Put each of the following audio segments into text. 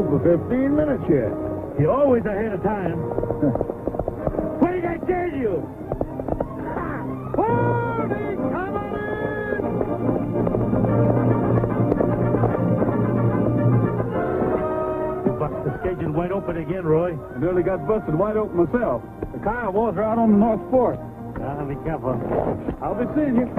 scheduled for 15 minutes yet. You're always ahead of time. What did I tell you? Holy coming in! You bust the schedule wide open again, Roy. I nearly got busted wide open myself. The Kiowas are out on the North Fork. Be careful. I'll be seeing you.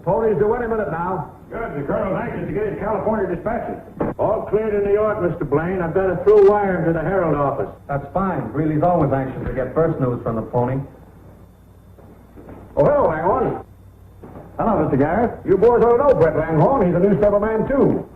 Ponies due any minute now. Good. The colonel's anxious to get his California dispatches. All cleared in New York, Mr. Blaine. I've got a through wire to the Herald office. That's fine. Greeley's always anxious to get first news from the pony. Oh, hello, Langhorne. Hello, Mr. Garrett. You boys ought to know Brett Langhorne. He's a newspaper man, too.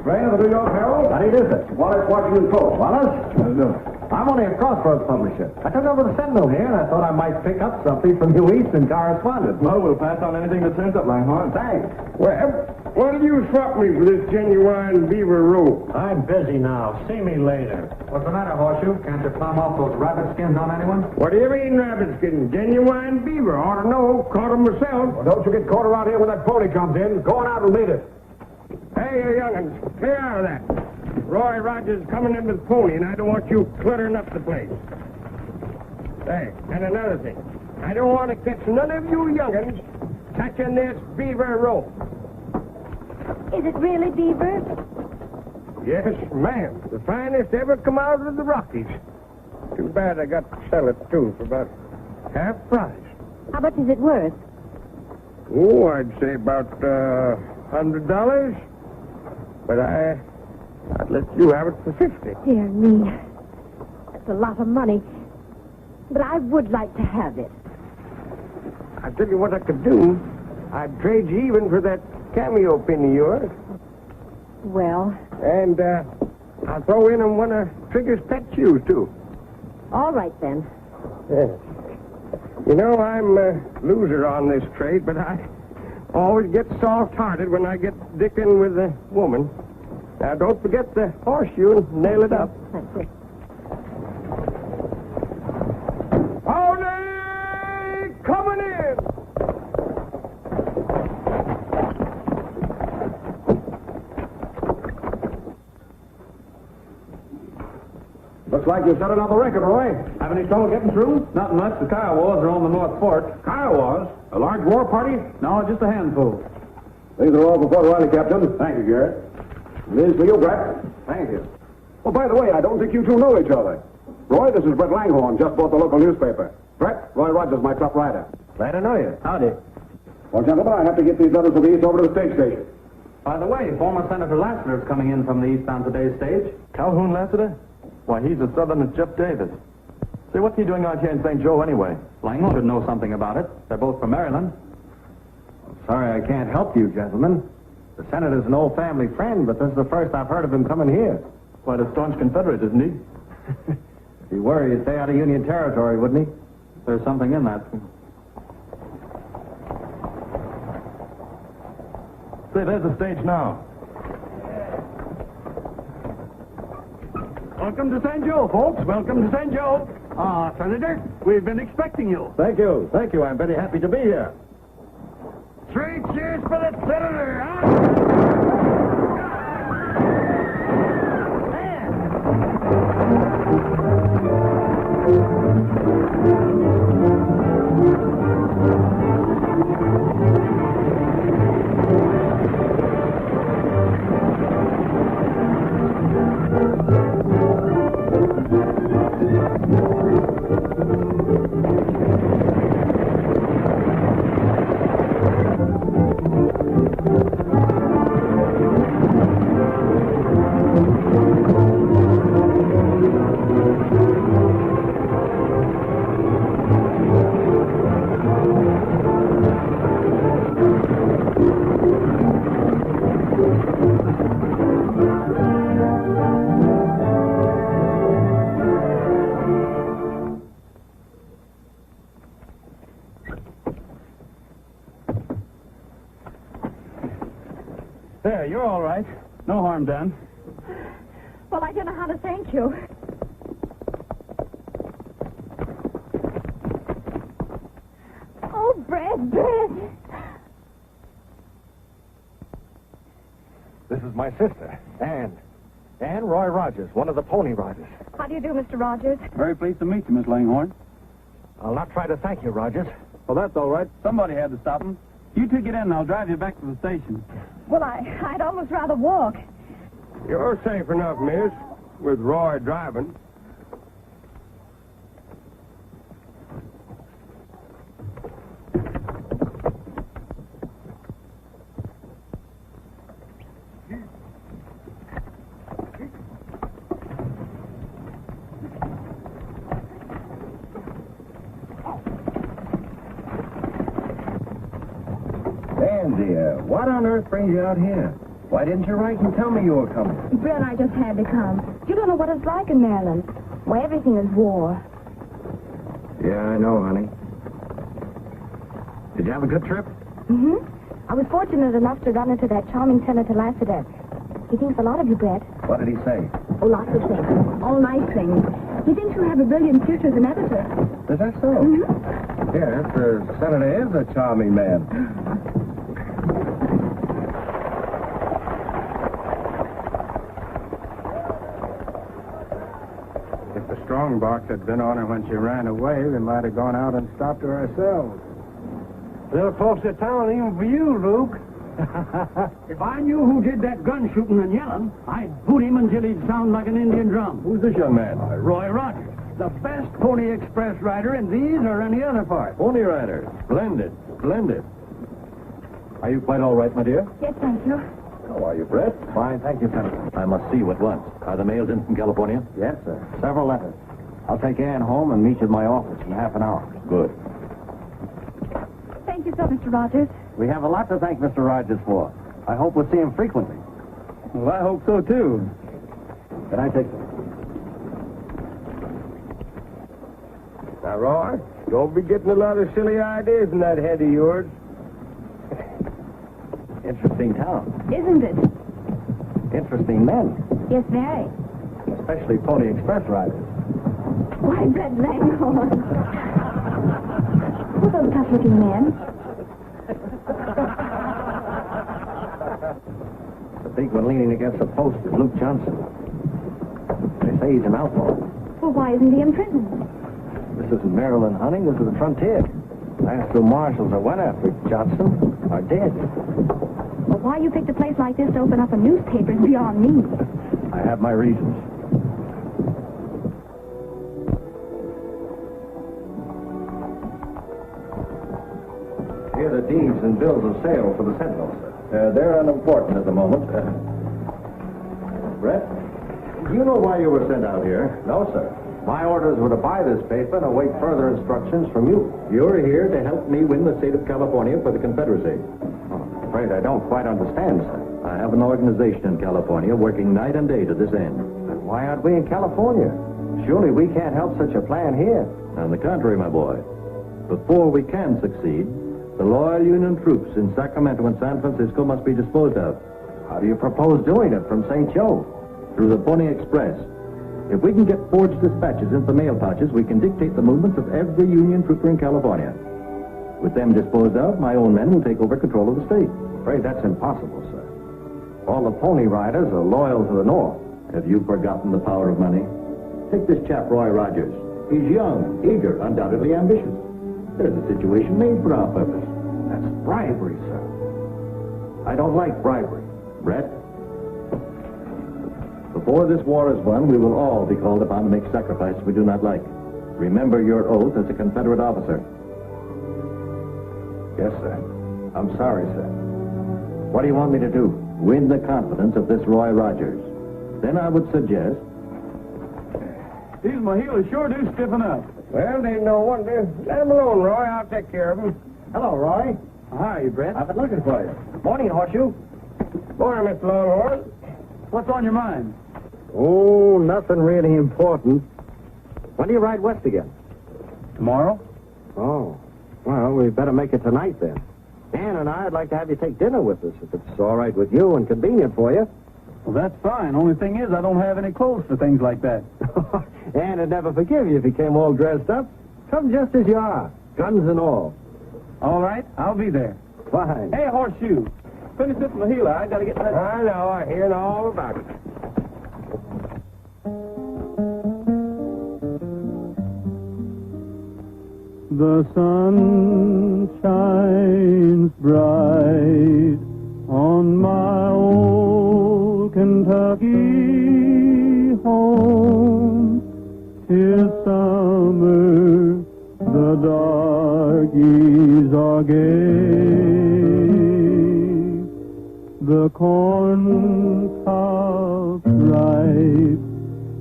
Blaine of the New York Herald? How do you do, sir? Wallace, Washington Post. Wallace? How's it doing? I'm only a crossroads publisher. I took over the Sentinel here, and I thought I might pick up something from you Eastern correspondents. Well, we'll pass on anything that turns up, Langhorne. Thanks. Well, what'll you swap me for this genuine beaver rope? I'm busy now. See me later. What's the matter, Horseshoe? Can't you palm off those rabbit skins on anyone? What do you mean, rabbit skin? Genuine beaver. Ought to know. Caught 'em myself. Well, don't you get caught around here when that pony comes in. Go on out and meet it. Hey, you young'uns, clear out of that. Roy Rogers coming in with pony, and I don't want you cluttering up the place. Hey, and another thing. I don't want to catch none of you young'uns touching this beaver rope. Is it really beaver? Yes, ma'am. The finest ever come out of the Rockies. Too bad I got to sell it, too, for about half price. How much is it worth? Oh, I'd say about $100. But I'd let you have it for 50. Dear me. That's a lot of money. But I would like to have it. I'll tell you what I could do. I'd trade you even for that cameo pin of yours. Well, And I'll throw in one of Trigger's pet shoes, too. all right then. Yes. You know, I'm a loser on this trade, but I always get soft-hearted when I get dicking with a woman. Now, don't forget the horseshoe and nail it up. Thank you. Howdy! Coming in! Looks like you've set another record, Roy. Have any trouble getting through? Not much. The Kiowas are on the North Fork. Kiowas? A large war party? No, just a handful. These are all before Riley, Captain. Thank you, Garrett. These for you, Brett. Thank you. Oh, by the way, I don't think you two know each other. Roy, this is Brett Langhorne, just bought the local newspaper. Brett, Roy Rogers, my top writer. Glad to know you. Howdy. Well, gentlemen, I have to get these letters for the East over to the stage station. By the way, former Senator Lassiter's coming in from the East on today's stage. Calhoun Lassiter? Why, he's as southern as Jeff Davis. Say, what's he doing out here in St. Joe anyway? Langhorne should know something about it. They're both from Maryland. Sorry I can't help you, gentlemen. The senator's an old family friend, but this is the first I've heard of him coming here. Quite a staunch Confederate, isn't he? If he were, he'd stay out of Union territory, wouldn't he? There's something in that. Say, there's the stage now. Welcome to St. Joe, folks. Welcome to St. Joe. Senator, we've been expecting you. Thank you. Thank you. I'm very happy to be here. 3 cheers for the senator, huh? There, you're all right. No harm done. Well, I don't know how to thank you. Oh, Brett. This is my sister, Anne. Anne Roy Rogers, one of the Pony Riders. How do you do, Mr. Rogers? Very pleased to meet you, Miss Langhorne. I'll not try to thank you, Rogers. Well, that's all right. Somebody had to stop him. You two get in and I'll drive you back to the station. Well, I'd almost rather walk. You're safe enough, miss, with Roy driving. Anne, dear, what on earth brings you out here? Why didn't you write and tell me you were coming? Brett, I just had to come. You don't know what it's like in Maryland. Why, everything is war. Yeah, I know, honey. Did you have a good trip? Mm-hmm. I was fortunate enough to run into that charming Senator Lassiter. He thinks a lot of you, Brett. What did he say? Oh, lots of things. All nice things. He thinks you have a brilliant future as an editor. Is that so? Mm-hmm. Yes, the senator is a charming man. If the strong box had been on her when she ran away, we might have gone out and stopped her ourselves. Little close to town even for you, Luke. If I knew who did that gun shooting and yelling, I'd boot him until he'd sound like an Indian drum. Who's this young man? Roy Rogers, the best Pony Express rider in these or any other part. Pony Rider. Splendid. Splendid. Are you quite all right, my dear? Yes, thank you. How are you, Brett? Fine, thank you, Senator. I must see you at once. Are the mails in from California? Yes, sir. Several letters. I'll take Anne home and meet you at my office in half an hour. Good. Thank you so, Mr. Rogers. We have a lot to thank Mr. Rogers for. I hope we'll see him frequently. Well, I hope so, too. Can I take Now, Roy, don't be getting a lot of silly ideas in that head of yours. Interesting town. Isn't it? Interesting men. Yes, very. Especially Pony Express riders. Why, Brett Langhorne. Who are those tough-looking men? The big one leaning against the post is Luke Johnson. They say he's an outlaw. Well, why isn't he in prison? This isn't Maryland, honey. This is the frontier. Last two marshals that went after Johnson are dead. Well, why you picked a place like this to open up a newspaper is beyond me. I have my reasons. Here are the deeds and bills of sale for the Sentinel, sir. They're unimportant at the moment. Brett, do you know why you were sent out here? No, sir. My orders were to buy this paper and await further instructions from you. You're here to help me win the state of California for the Confederacy. I'm afraid I don't quite understand, sir. I have an organization in California working night and day to this end. Then why aren't we in California? Surely we can't help such a plan here. On the contrary, my boy, before we can succeed, the loyal Union troops in Sacramento and San Francisco must be disposed of. How do you propose doing it from St. Joe? Through the Pony Express. If we can get forged dispatches into mail pouches, we can dictate the movements of every Union trooper in California. With them disposed of, my own men will take over control of the state. I'm afraid that's impossible, sir. All the Pony Riders are loyal to the North. Have you forgotten the power of money? Take this chap, Roy Rogers. He's young, eager, undoubtedly ambitious. There's a situation made for our purpose. That's bribery, sir. I don't like bribery. Brett, before this war is won, we will all be called upon to make sacrifices we do not like. Remember your oath as a Confederate officer. Yes, sir. I'm sorry, sir. What do you want me to do? Win the confidence of this Roy Rogers. Then I would suggest... These mojitos sure do stiffen up. Well, they ain't no wonder. Let him alone, Roy. I'll take care of him. Hello, Roy. How are you, Brett? I've been looking for you. Morning, Horseshoe. Morning, Mr. Longhorn. What's on your mind? Oh, nothing really important. When do you ride west again? Tomorrow? Oh. Well, we better make it tonight, then. Ann and I'd like to have you take dinner with us, if it's all right with you and convenient for you. Well, that's fine. Only thing is, I don't have any clothes for things like that. Ann would never forgive you if you came all dressed up. Come just as you are, guns and all. All right, I'll be there. Fine. Hey, Horseshoe, finish this Mahila. I gotta get that. I know, I hear all about it. The sun shines bright on my old Kentucky home. 'Tis summer, the darkies are gay. The corn cobs ripe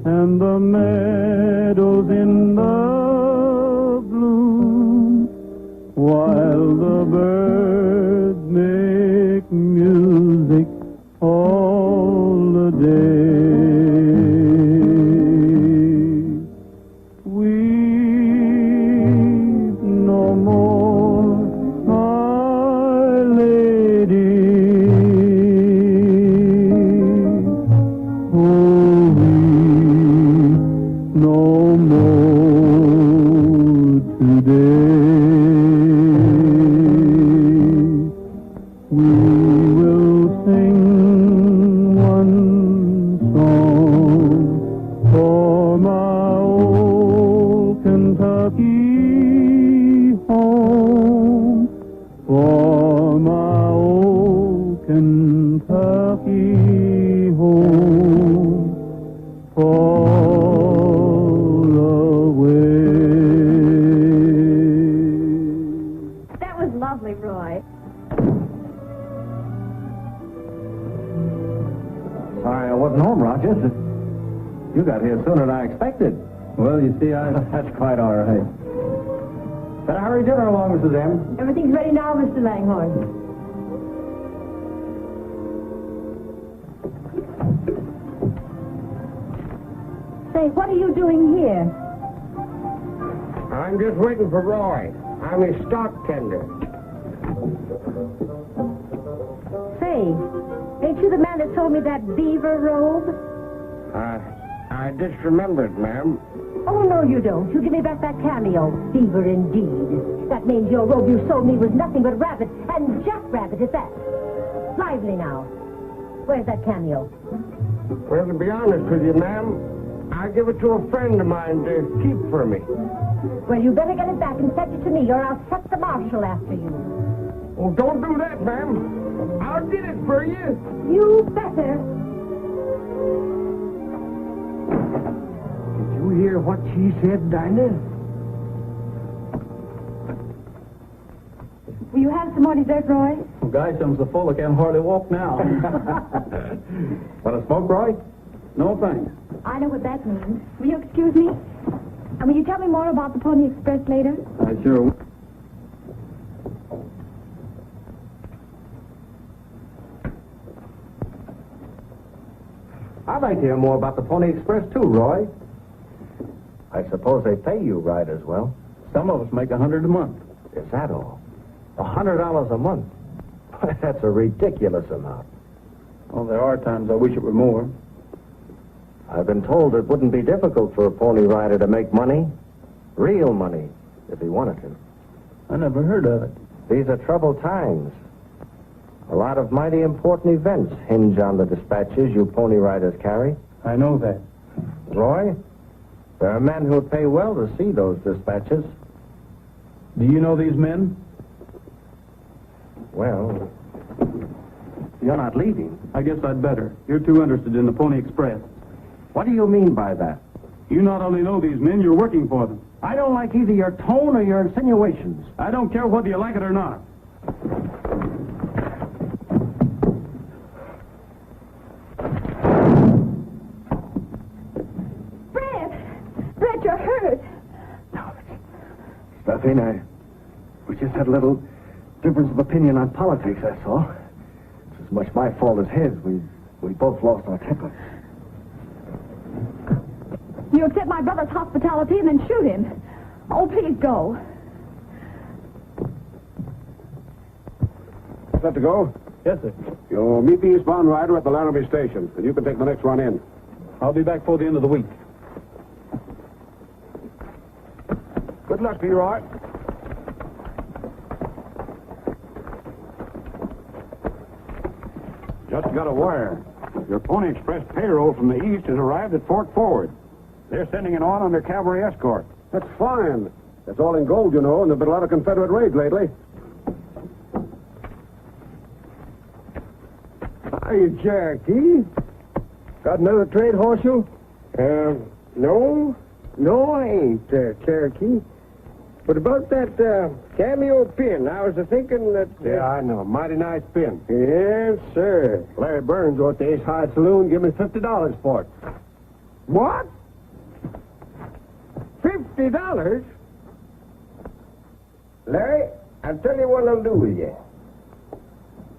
and the meadows in the bloom, while the birds make music all the day. Weep no more, my lady. Oh, weep no more today. We will sing one song for my old Kentucky home, for my old Kentucky home, far away. That was lovely, Roy. Sorry I wasn't home, Rogers. You got here sooner than I expected. Well, you see, That's quite all right. Better hurry dinner along, Mrs. M. Everything's ready now, Mr. Langhorne. Say, what are you doing here? I'm just waiting for Roy. I'm his stock tender. Say, ain't you the man that sold me that beaver robe? I just remembered, ma'am. Oh, no, you don't. You give me back that cameo. Beaver, indeed. That means your robe you sold me was nothing but rabbit, and jackrabbit at that. Lively now. Where's that cameo? Well, to be honest with you, ma'am, I give it to a friend of mine to keep for me. Well, you better get it back and fetch it to me, or I'll set the marshal after you. Oh, don't do that, ma'am. I'll get it for you. You better. Did you hear what she said, Dinah? Will you have some more dessert, Roy? Guy comes so full I can hardly walk now. Want to smoke, Roy? No thanks. I know what that means. Will you excuse me? And will you tell me more about the Pony Express later? I sure will. I'd like to hear more about the Pony Express, too, Roy. I suppose they pay you right as well. Some of us make $100 a month. Is that all? $100 a month? That's a ridiculous amount. Well, there are times I wish it were more. I've been told it wouldn't be difficult for a pony rider to make money. Real money, if he wanted to. I never heard of it. These are troubled times. A lot of mighty important events hinge on the dispatches you pony riders carry. I know that. Roy, there are men who'd pay well to see those dispatches. Do you know these men? Well, you're not leaving. I guess I'd better. You're too interested in the Pony Express. What do you mean by that? You not only know these men, you're working for them. I don't like either your tone or your insinuations. I don't care whether you like it or not. Brett, you're hurt. No, it's nothing. We just had a little difference of opinion on politics, that's all. It's as much my fault as his. We both lost our temper. You accept my brother's hospitality and then shoot him. Oh, please go. set to go? Yes, sir. You'll meet the eastbound rider at the Laramie station, and you can take the next one in. I'll be back before the end of the week. Good luck to you, Roy. Just got a wire. Your Pony Express payroll from the east has arrived at Fort Forward. They're sending it on under cavalry escort. That's fine. That's all in gold, you know, and there've been a lot of Confederate raids lately. Hiya, Cherokee. Got another trade horseshoe? No, I ain't, Cherokee. But about that cameo pin, I was thinking that... Yeah, I know. Mighty nice pin. Yes, sir. Larry Burns over at the Ace High Saloon give me $50 for it. What? $50? Larry, I'll tell you what I'll do with you.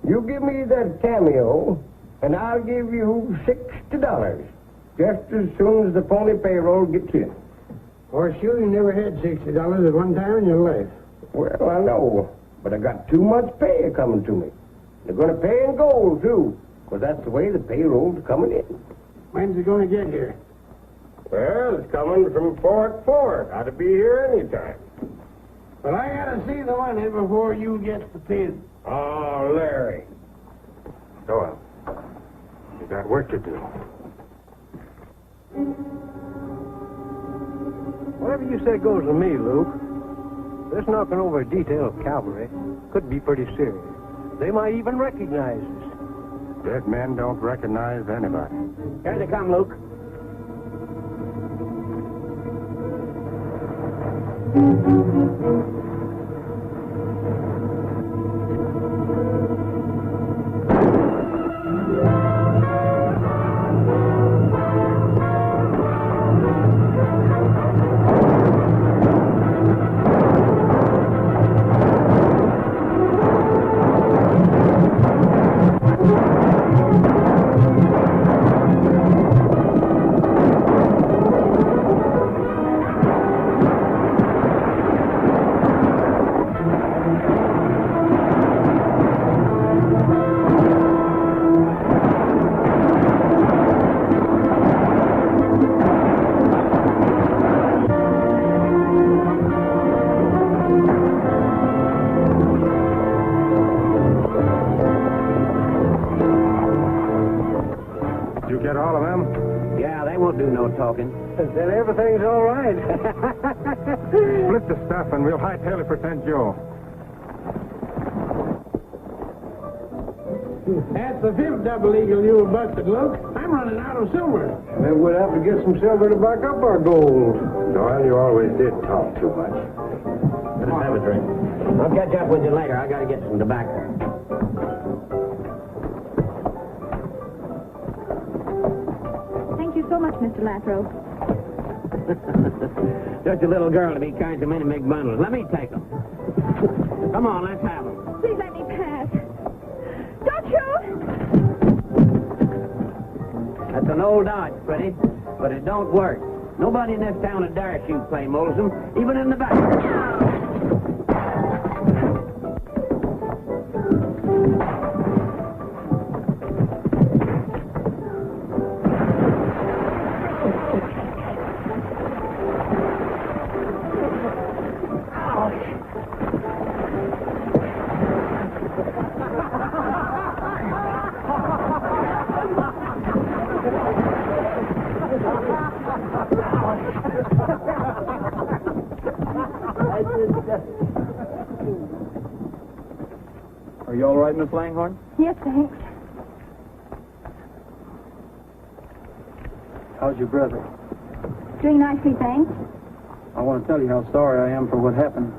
You give me that cameo, and I'll give you $60, just as soon as the pony payroll gets in. Horseshoe, you never had $60 at one time in your life. Well, I know, but I got too much pay coming to me. They're going to pay in gold, too, because that's the way the payroll's coming in. When's it going to get here? Well, it's coming from Fort Forward. Ought to be here any time. But I gotta see the money before you get the pin. Oh, Larry. Go on. You got work to do. Whatever you say goes with me, Luke. This knocking over a detail of cavalry could be pretty serious. They might even recognize us. Dead men don't recognize anybody. Here they come, Luke. Talking. Then everything's all right. Split the stuff and we'll hightail it for St. Joe. That's the fifth double eagle you were busted, Luke. I'm running out of silver. Then we'll have to get some silver to back up our gold. Doyle, you always did talk too much. Let us have a drink. I'll catch up with you later. I gotta get some tobacco. Thank you so much, Mr. Lathrop. Just a little girl to be kind to many big bundles. Let me take them. Come on, let's have them. Please let me pass. Don't shoot! That's an old dodge, Freddie, but it don't work. Nobody in this town would dare shoot Clay Molson, even in the back. Are you all right, Miss Langhorne? Yes, thanks. How's your brother? Doing nicely, thanks. I want to tell you how sorry I am for what happened.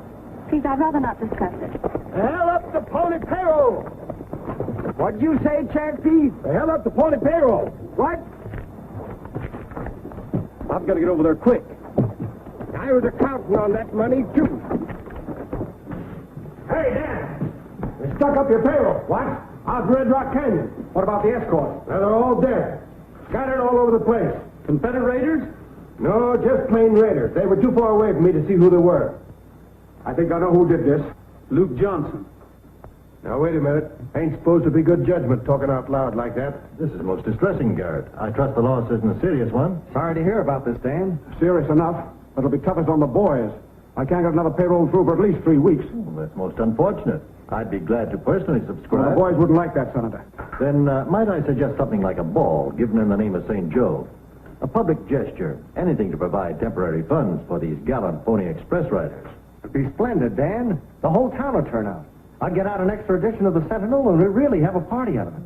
Please, I'd rather not discuss it. The hell up the pony payroll! What'd you say, Cherokee? The hell up the pony payroll! What? I've got to get over there quick. I was accounting on that money, too. Hey, Dan! They stuck up your payroll. What? Out in Red Rock Canyon. What about the escort? Now, they're all dead. Scattered all over the place. Confederate raiders? No, just plain raiders. They were too far away for me to see who they were. I think I know who did this. Luke Johnson. Now, wait a minute. Ain't supposed to be good judgment talking out loud like that. This is most distressing, Garrett. I trust the loss isn't a serious one. Sorry to hear about this, Dan. Serious enough. It'll be toughest on the boys. I can't get another payroll through for at least 3 weeks. Well, that's most unfortunate. I'd be glad to personally Well, subscribe. the boys wouldn't like that, Senator. Then might I suggest something like a ball given in the name of St. Joe? A public gesture. Anything to provide temporary funds for these gallant Pony Express riders. It'd be splendid, Dan. The whole town will turn out. I'd get out an extra edition of the Sentinel and we'd really have a party out of it.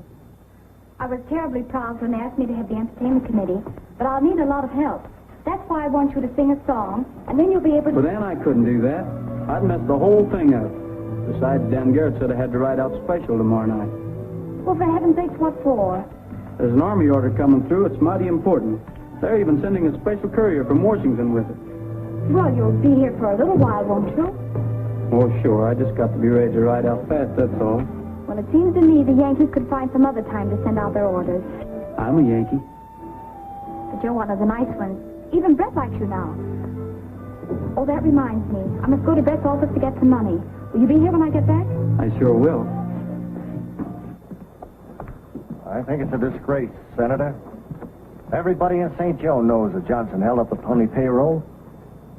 I was terribly proud when they asked me to have the entertainment committee, but I'll need a lot of help. That's why I want you to sing a song, and then you'll be able to... But then I couldn't do that. I'd mess the whole thing up. Besides, Dan Garrett said I had to ride out special tomorrow night. Well, for heaven's sakes, what for? There's an army order coming through. It's mighty important. They're even sending a special courier from Washington with it. Well, you'll be here for a little while, won't you? Oh, sure. I just got to be ready to ride out fast, that's all. Well, it seems to me the Yankees could find some other time to send out their orders. I'm a Yankee. But you're one of the nice ones. Even Brett likes you now. Oh, that reminds me. I must go to Brett's office to get some money. Will you be here when I get back? I sure will. I think it's a disgrace, Senator. Everybody in St. Joe knows that Johnson held up the pony payroll.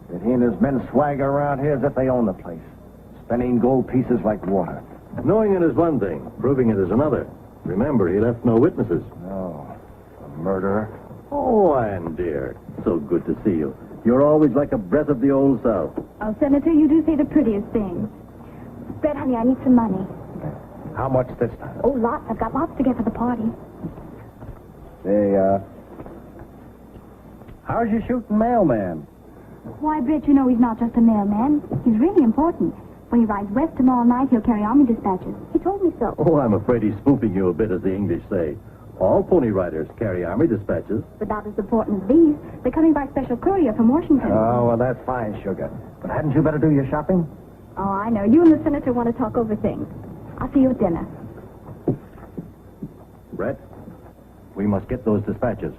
That he and his men swagger around here as if they own the place, spending gold pieces like water. Knowing it is one thing, proving it is another. Remember, he left no witnesses. Oh, a murderer. Oh, Ann, dear. So good to see you. You're always like a breath of the old South. Oh, Senator, you do say the prettiest things. Brett, honey, I need some money. How much this time? Oh, lots. I've got lots to get for the party. Say, how's your shooting mailman? Why, Brett, you know he's not just a mailman. He's really important. When he rides west tomorrow night, he'll carry army dispatches. He told me so. Oh, I'm afraid he's spoofing you a bit, as the English say. All pony riders carry army dispatches. But not as important as these. They're coming by special courier from Washington. Oh, well, that's fine, sugar. But hadn't you better do your shopping? Oh, I know. You and the senator want to talk over things. I'll see you at dinner. Brett, we must get those dispatches.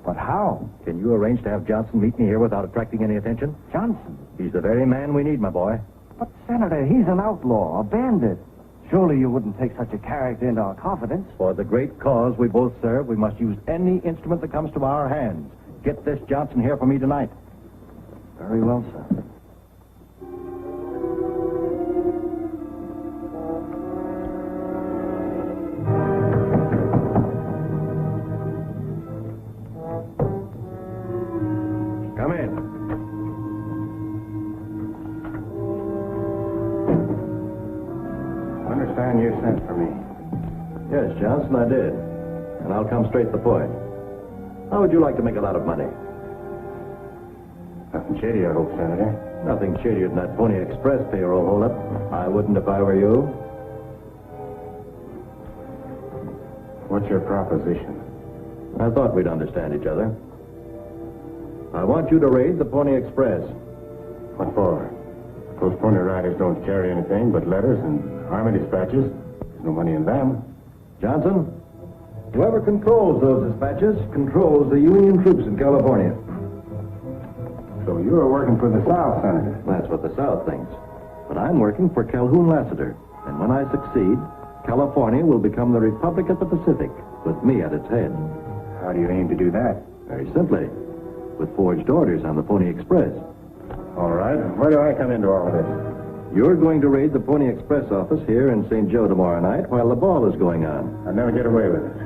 But how? Can you arrange to have Johnson meet me here without attracting any attention? Johnson? He's the very man we need, my boy. But, Senator, he's an outlaw, a bandit. Surely you wouldn't take such a character into our confidence. For the great cause we both serve, we must use any instrument that comes to our hands. Get this Johnson here for me tonight. Very well, sir. Come in. I understand you sent for me. Yes, Johnson, I did. And I'll come straight to the point. How would you like to make a lot of money? Nothing shady, I hope, Senator. Nothing shadier than that Pony Express payroll holdup. I wouldn't if I were you. What's your proposition? I thought we'd understand each other. I want you to raid the Pony Express. What for? Those pony riders don't carry anything but letters and army dispatches. There's no money in them. Johnson, whoever controls those dispatches controls the Union troops in California. So you're working for the South, Senator. That's what the South thinks. But I'm working for Calhoun Lassiter. And when I succeed, California will become the Republic of the Pacific, with me at its head. How do you aim to do that? Very simply, with forged orders on the Pony Express. All right. Where do I come into all of this? You're going to raid the Pony Express office here in St. Joe tomorrow night while the ball is going on. I'll never get away with it.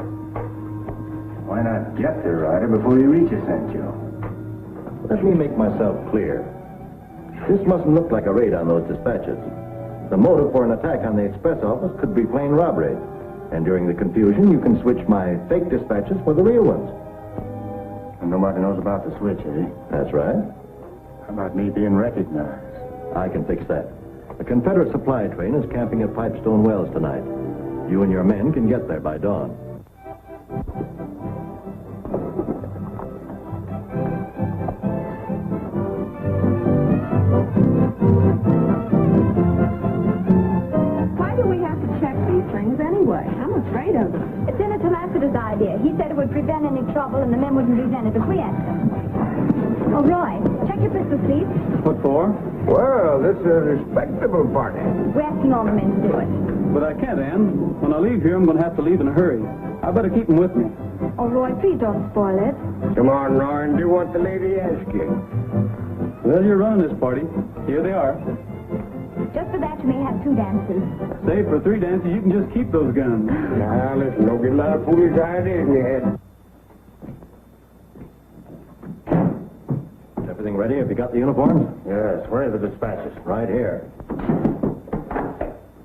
Why not get the rider before you reach St. Joe? Let me make myself clear. This mustn't look like a raid on those dispatches. The motive for an attack on the express office could be plain robbery. And during the confusion, you can switch my fake dispatches for the real ones. And nobody knows about the switch, eh? That's right. How about me being recognized? I can fix that. A Confederate supply train is camping at Pipestone Wells tonight. You and your men can get there by dawn. Why do we have to check these things anyway? I'm afraid of them. It's Senator Lassiter's idea. He said it would prevent any trouble and the men wouldn't resent it if we asked them. Oh, Roy, check Take your pistols, please. What for? Well, this is a respectable party. We're asking all the men to do it. But I can't, Ann. When I leave here, I'm going to have to leave in a hurry. I better keep them with me. Oh, Roy, please don't spoil it. Come on, Roy, and do what the lady asks you. Well, you're running this party. Here they are. Just for that, you may have 2 dances. Save for 3 dances, you can just keep those guns. Now, listen, don't get a lot of foolish ideas in your head. Everything ready? Have you got the uniforms? Yes, where are the dispatches? Right here.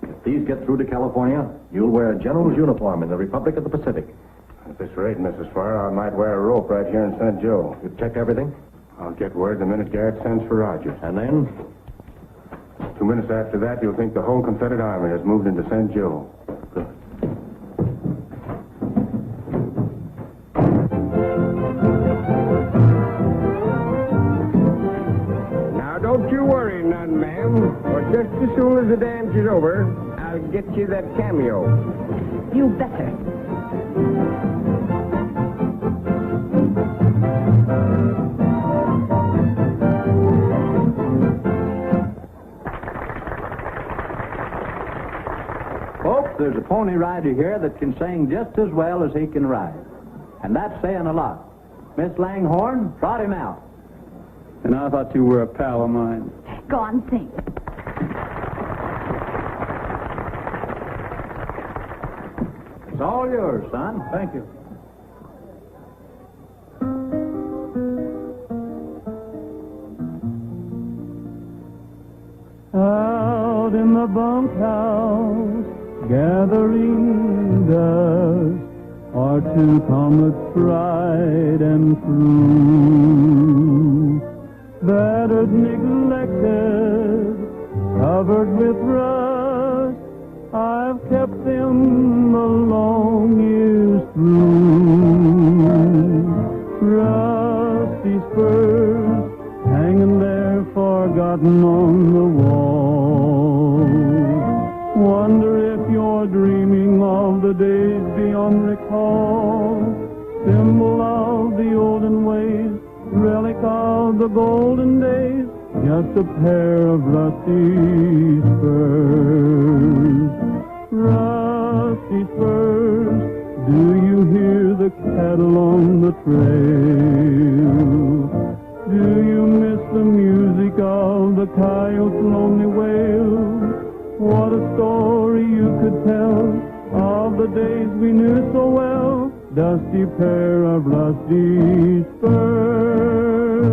If these get through to California, you'll wear a general's uniform in the Republic of the Pacific. At this rate, Mrs. Farr, I might wear a rope right here in St. Joe. You checked everything? I'll get word the minute Garrett sends for Rogers. And then? 2 minutes after that, you'll think the whole Confederate Army has moved into St. Joe. Good. Now, don't you worry none, ma'am. For just as soon as the dance is over, I'll get you that cameo. You better. Folks, there's a pony rider here that can sing just as well as he can ride. And that's saying a lot. Miss Langhorne, trot him out. And I thought you were a pal of mine. Go on, sing. It's all yours, son. Thank you. Out in the bunkhouse, gathering dust, are 2 comrades tried and true. Battered, neglected, covered with rust, I've kept them the long years through. Rusty spurs hanging there forgotten on the wall. Wonder if you're dreaming of the days beyond recall. Symbol of the olden ways, relic of the golden days, just a pair of rusty spurs. Rusty spurs, do you hear the cattle on the trail? Do you miss the music of the coyote's lonely wail? What a story you could tell of the days we knew so well. Dusty pair of rusty spurs.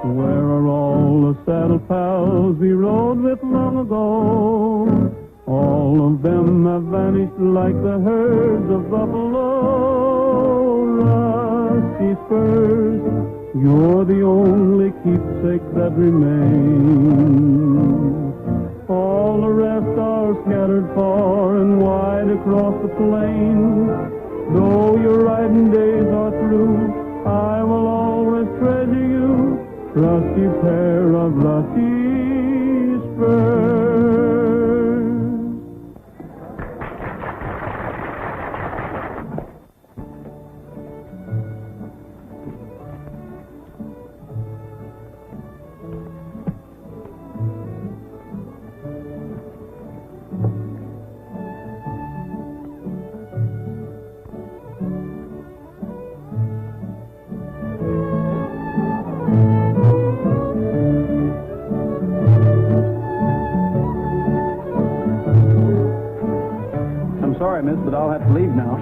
Where are all the saddle pals we rode with long ago? All of them have vanished like the herds of buffalo. Rusty spurs, you're the only keepsake that remains. All the rest are scattered far and wide across the plain. Though your riding days are through, I will always treasure you, trusty pair of rusty spurs. Sorry, miss, but I'll have to leave now.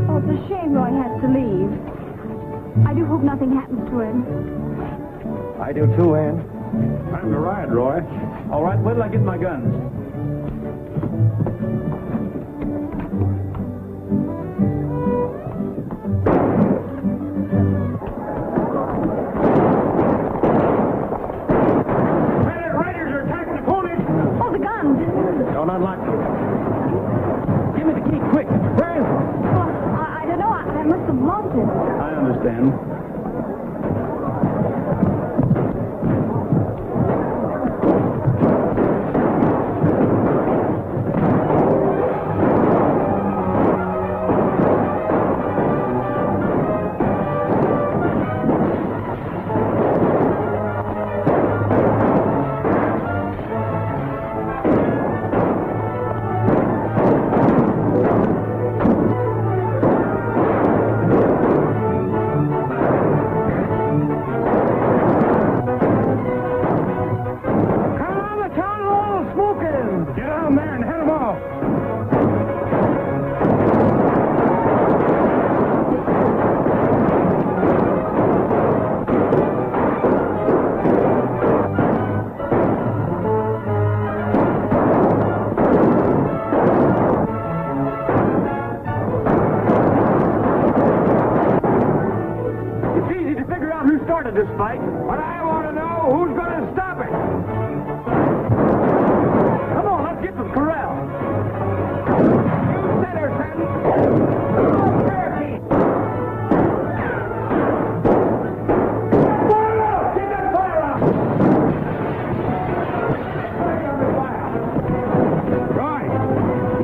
Oh, it's a shame Roy has to leave. I do hope nothing happens to him. I do too, Ann. Time to ride, Roy. All right, wait till I get my guns. Don't unlock it. Give me the key, quick. Where is it? Well, I don't know. I must have lost it. I understand.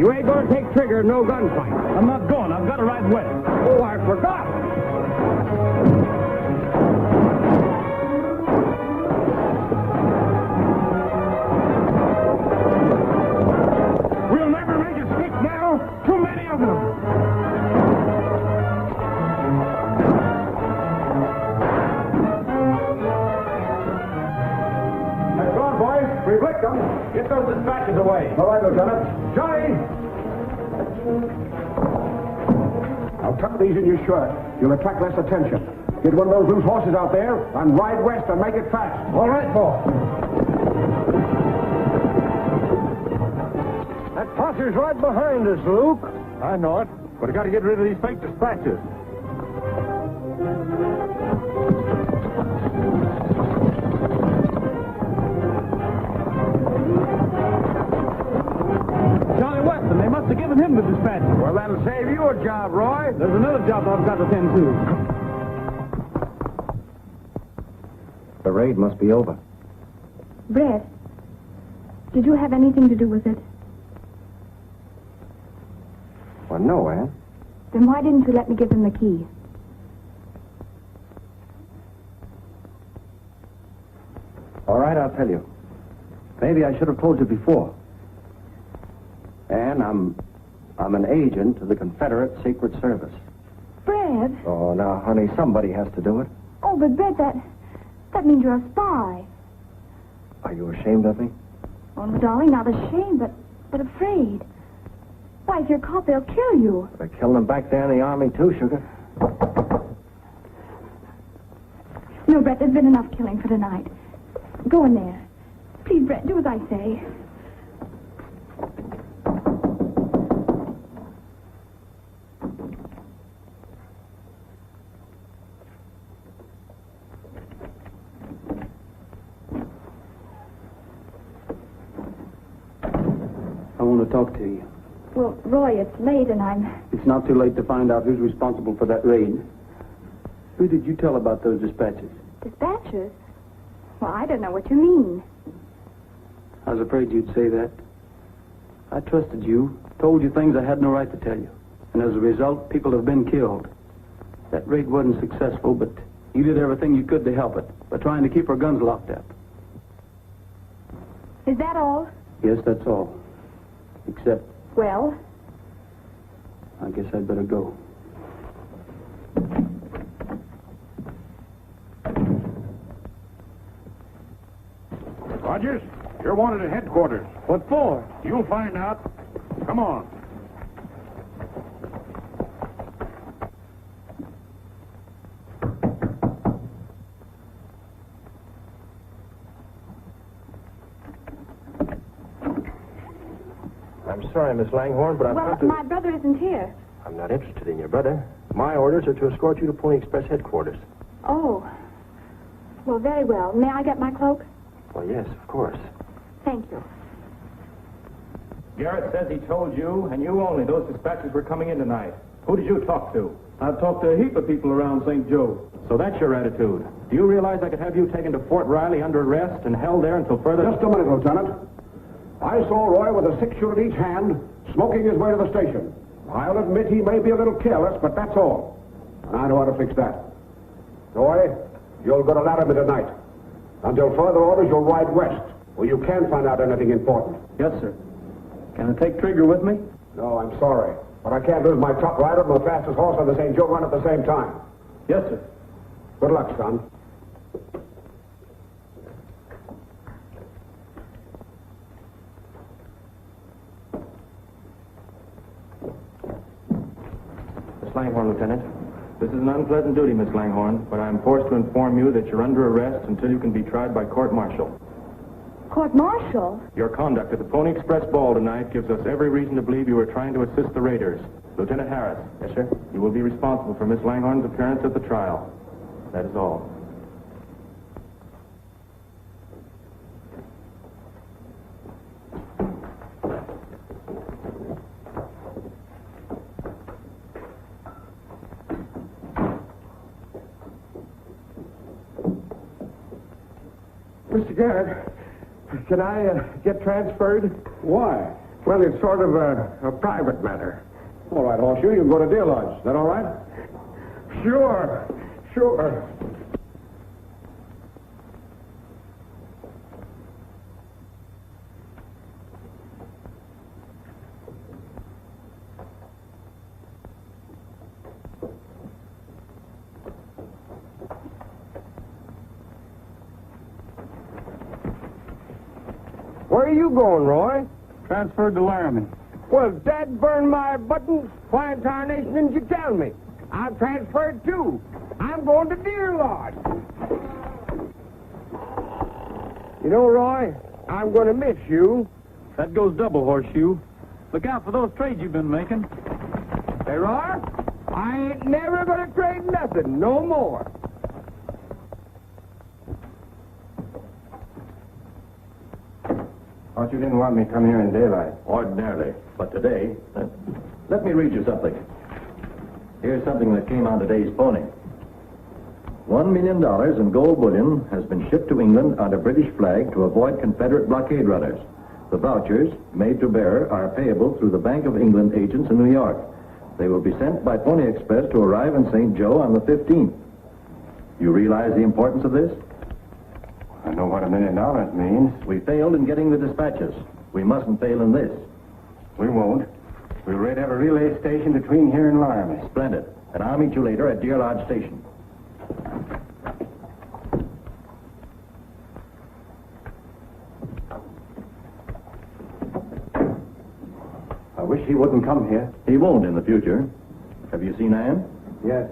You ain't gonna take trigger, no gunfight. I'm not going. I've got to ride west. Oh, I forgot. We'll never make it stick now. Too many of them. That's on, boys. We've licked them. Get those dispatches away. All right, Lieutenant. Johnny! Now tuck these in your shirt. You'll attract less attention. Get one of those loose horses out there and ride west and make it fast. All right, boss. That posse's right behind us, Luke. I know it, but I got to get rid of these fake dispatches. Johnny Weston, they must have given him the dispatch. Well, that'll save you a job, Roy. There's another job I've got to attend to. The raid must be over. Brett, did you have anything to do with it? Well, no, Ann. Then why didn't you let me give him the key? All right, I'll tell you. Maybe I should have told you before. Ann, I'm an agent of the Confederate Secret Service. Brett? Oh, now, honey, somebody has to do it. Oh, but Brett, that means you're a spy. Are you ashamed of me? Oh, no, darling, not ashamed, but afraid. Why, if you're caught, they'll kill you. They killed them back there in the army, too, sugar. No, Brett, there's been enough killing for tonight. Go in there. Please, Brett, do as I say. I want to talk to you. Well, Roy, it's late and It's not too late to find out who's responsible for that raid. Who did you tell about those dispatches? Dispatches? Well, I don't know what you mean. I was afraid you'd say that. I trusted you, told you things I had no right to tell you. And as a result, people have been killed. That raid wasn't successful, but you did everything you could to help it by trying to keep our guns locked up. Is that all? Yes, that's all. Except, Well, I guess I'd better go. Rogers, you're wanted at headquarters. What for? You'll find out. Come on. I'm sorry, Miss Langhorne, but I've well, got to... my brother isn't here. I'm not interested in your brother. My orders are to escort you to Pony Express headquarters. Oh. Well, very well. May I get my cloak? Well, yes, of course. Thank you. Garrett says he told you, and you only, those dispatches were coming in tonight. Who did you talk to? I've talked to a heap of people around St. Joe. So that's your attitude. Do you realize I could have you taken to Fort Riley under arrest and held there until further... Just a minute, Lieutenant. I saw Roy with a 6-shooter in each hand, smoking his way to the station. I'll admit he may be a little careless, but that's all. And I know how to fix that. Roy, you'll go to Laramie tonight. Until further orders, you'll ride west, where you can find out anything important. Yes, sir. Can I take Trigger with me? No, I'm sorry, but I can't lose my top rider and my fastest horse on the St. Joe run at the same time. Yes, sir. Good luck, son. Miss Langhorne, Lieutenant. This is an unpleasant duty, Miss Langhorne, but I am forced to inform you that you're under arrest until you can be tried by court-martial. Court-martial? Your conduct at the Pony Express ball tonight gives us every reason to believe you were trying to assist the raiders. Lieutenant Harris. Yes, sir? You will be responsible for Miss Langhorne's appearance at the trial. That is all. Mr. Garrett, can I get transferred? Why? Well, it's sort of a private matter. All right, Horseshoe, you can go to Deer Lodge. Is that all right? Sure. Where are you going, Roy? Transferred to Laramie. Well, Dad burned my buttons. Why in tarnation didn't you tell me? I'm transferred too. I'm going to Deer Lodge. You know, Roy, I'm going to miss you. That goes double, Horseshoe. Look out for those trades you've been making. Hey, Roy, I ain't never going to trade nothing no more. Thought you didn't want me to come here in daylight. Ordinarily. But today, let me read you something. Here's something that came on today's pony. $1 million in gold bullion has been shipped to England under British flag to avoid Confederate blockade runners. The vouchers, made to bearer, are payable through the Bank of England agents in New York. They will be sent by Pony Express to arrive in St. Joe on the 15th. You realize the importance of this? I know what $1 million means. We failed in getting the dispatches. We mustn't fail in this. We won't. We'll raid have a relay station between here and Laramie. Splendid. And I'll meet you later at Deer Lodge Station. I wish he wouldn't come here. He won't in the future. Have you seen Anne? Yes.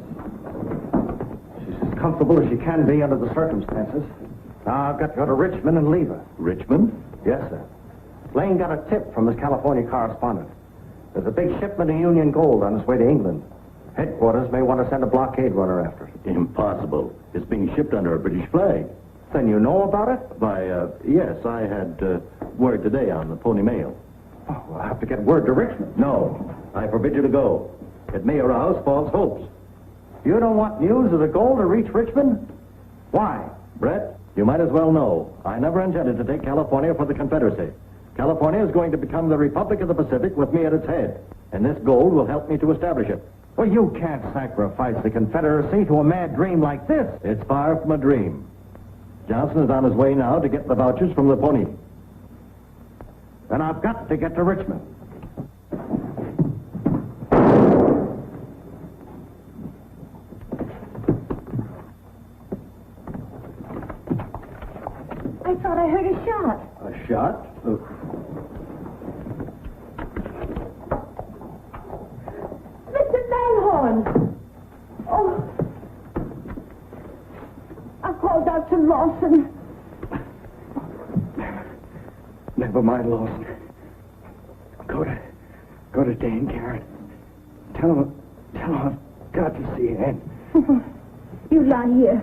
She's as comfortable as she can be under the circumstances. Now I've got to go to Richmond and leave her. Richmond? Yes, sir. Lane got a tip from his California correspondent. There's a big shipment of Union gold on its way to England. Headquarters may want to send a blockade runner after it. Impossible. It's being shipped under a British flag. Then you know about it? Yes, I had word today on the Pony Mail. Oh, we'll have to get word to Richmond. No, I forbid you to go. It may arouse false hopes. You don't want news of the gold to reach Richmond? Why? Brett, you might as well know. I never intended to take California for the Confederacy. California is going to become the Republic of the Pacific with me at its head. And this gold will help me to establish it. Well, you can't sacrifice the Confederacy to a mad dream like this. It's far from a dream. Johnson is on his way now to get the vouchers from the Pony. Then I've got to get to Richmond. I thought I heard a shot. A shot? Mr. Langhorne! Oh. I called out to Lawson. Never mind, Lawson. Go to Dan Garrett. Tell him I've got to see Ann. You lie here.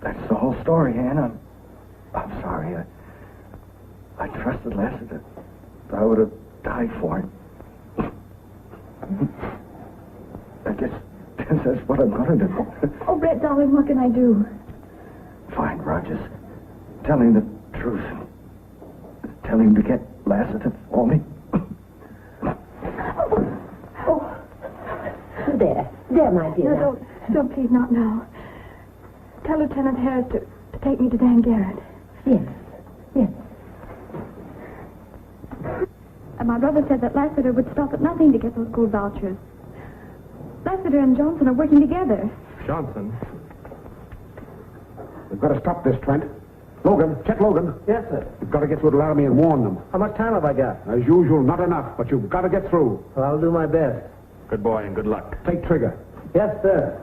That's the whole story, Ann. I'm sorry. I trusted Lester that I would have died for him. I guess that's what I'm going to do. Oh, Brett, darling, what can I do? Fine, Rogers. Tell him the truth. Tell him to get Lassiter for me. Oh. There, my dear. No, don't, please, not now. Tell Lieutenant Harris to take me to Dan Garrett. Yes. And my brother said that Lassiter would stop at nothing to get those gold vouchers. Lassiter and Johnson are working together. Johnson? We've got to stop this, Trent. Logan, Chet Logan. Yes, sir. You've got to get through to Laramie and warn them. How much time have I got? As usual, not enough, but you've got to get through. Well, I'll do my best. Good boy and good luck. Take trigger. Yes, sir.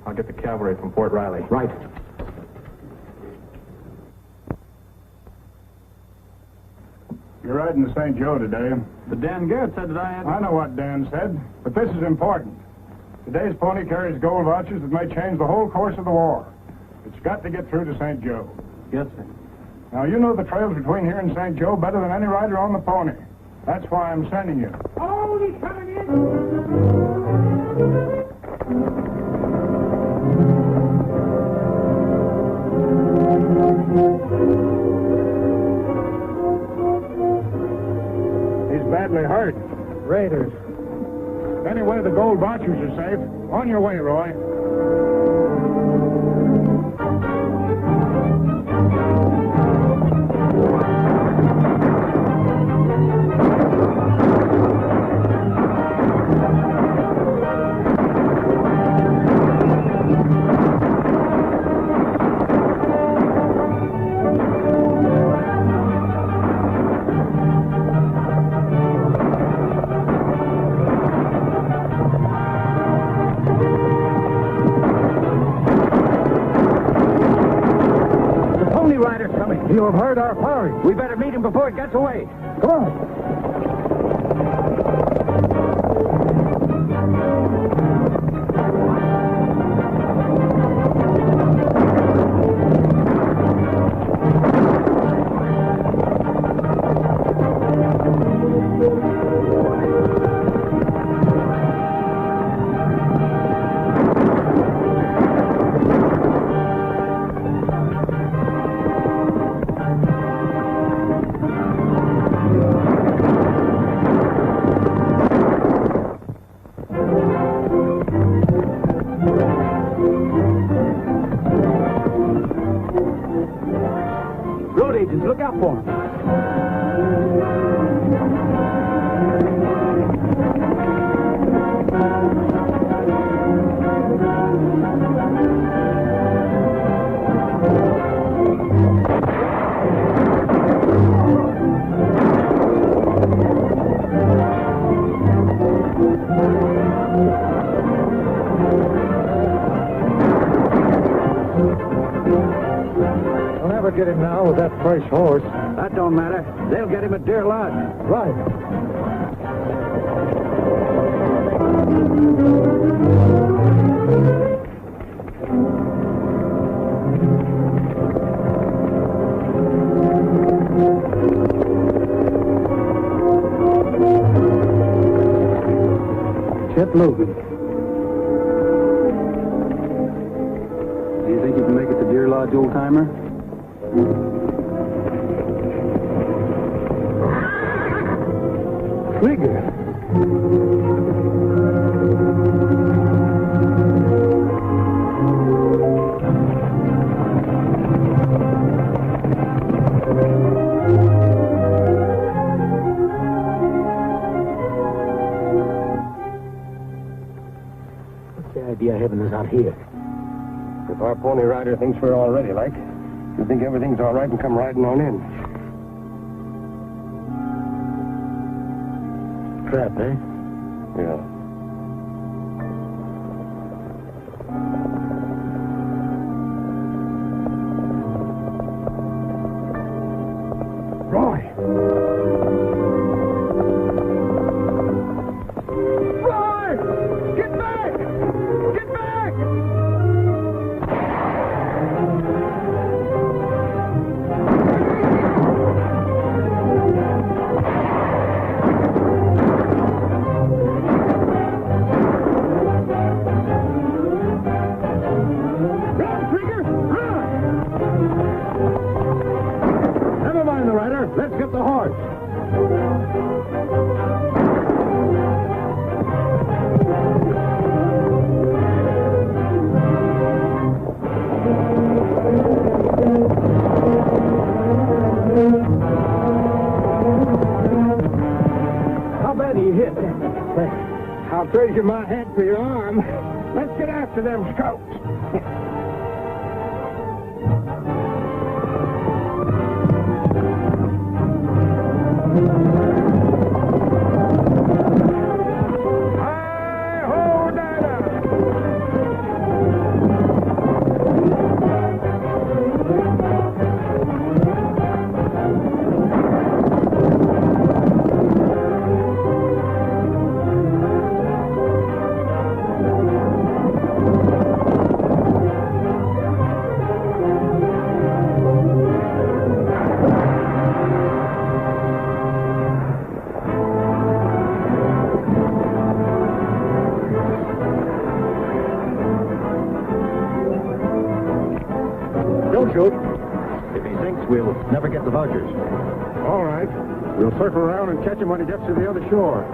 I'll get the cavalry from Fort Riley. Right. You're riding to St. Joe today. But Dan Garrett said that I had... I know what Dan said, but this is important. Today's pony carries gold vouchers that may change the whole course of the war. It's got to get through to St. Joe. Yes, sir. Now, you know the trails between here and St. Joe better than any rider on the pony. That's why I'm sending you. Oh, he's coming in! badly hurt. Raiders. Anyway, the gold vouchers are safe. On your way, Roy. You have heard our firing. We better meet him before it gets away. Come on. Road agents, look out for him. They'll never get him now with that fresh horse. That don't matter. They'll get him at Deer Lodge. Right. Get moving. Do you think you can make it to Deer Lodge, old-timer? Trigger. What's the idea of having us out here? If our pony rider thinks we're all ready, like, you think everything's all right and come riding on in. Trap, eh? Yeah. Roy! Roy! Get back! Get back! Run, Trigger! Run! Never mind the rider. Let's get the horse. How bad are you hit? I'll treasure my hat for your arm. Let's get after them scouts. Hi-ho, Dinah! Don't shoot. If he's drinks, we'll never get the vouchers. All right. We'll circle around and catch him when he gets to the other shore.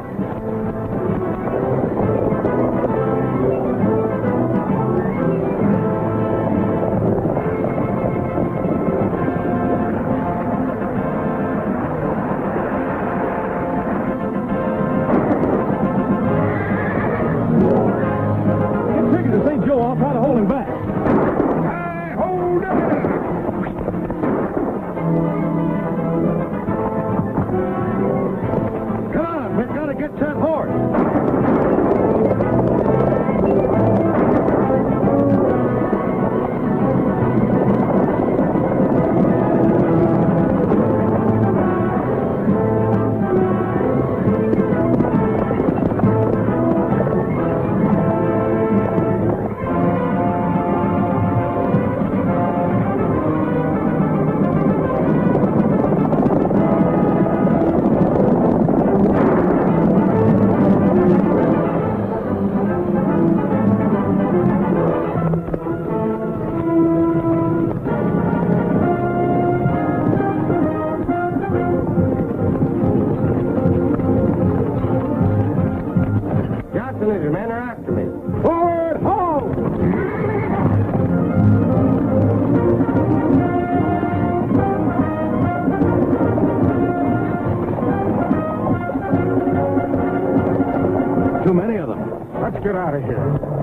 Too many of them. Let's get out of here.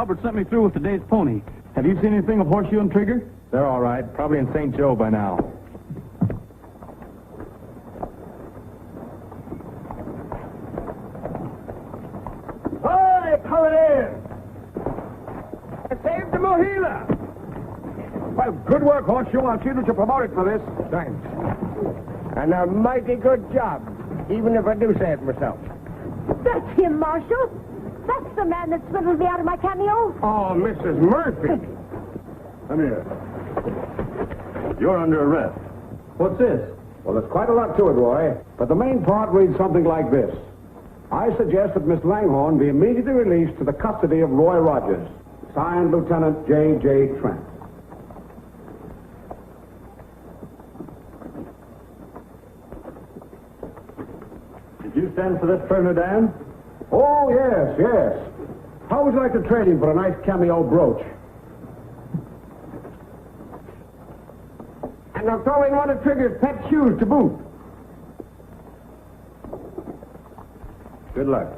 Robert sent me through with today's pony. Have you seen anything of Horseshoe and Trigger? They're all right. Probably in St. Joe by now. Hey, coming in! I saved the Mohila! Well, good work, Horseshoe. I'll see that you're promoted for this. Thanks. And a mighty good job, even if I do say it myself. That's him, Marshal. That's the man that swindled me out of my cameo. Oh, Mrs. Murphy. Come here. You're under arrest. What's this? Well, there's quite a lot to it, Roy. But the main part reads something like this. I suggest that Miss Langhorne be immediately released to the custody of Roy Rogers. Signed, Lieutenant J.J. Trent. Did you send for this prisoner, Dan? Oh, yes, yes. How would you like to trade him for a nice cameo brooch? And I'll throw in one of Trigger's pet shoes to boot. Good luck.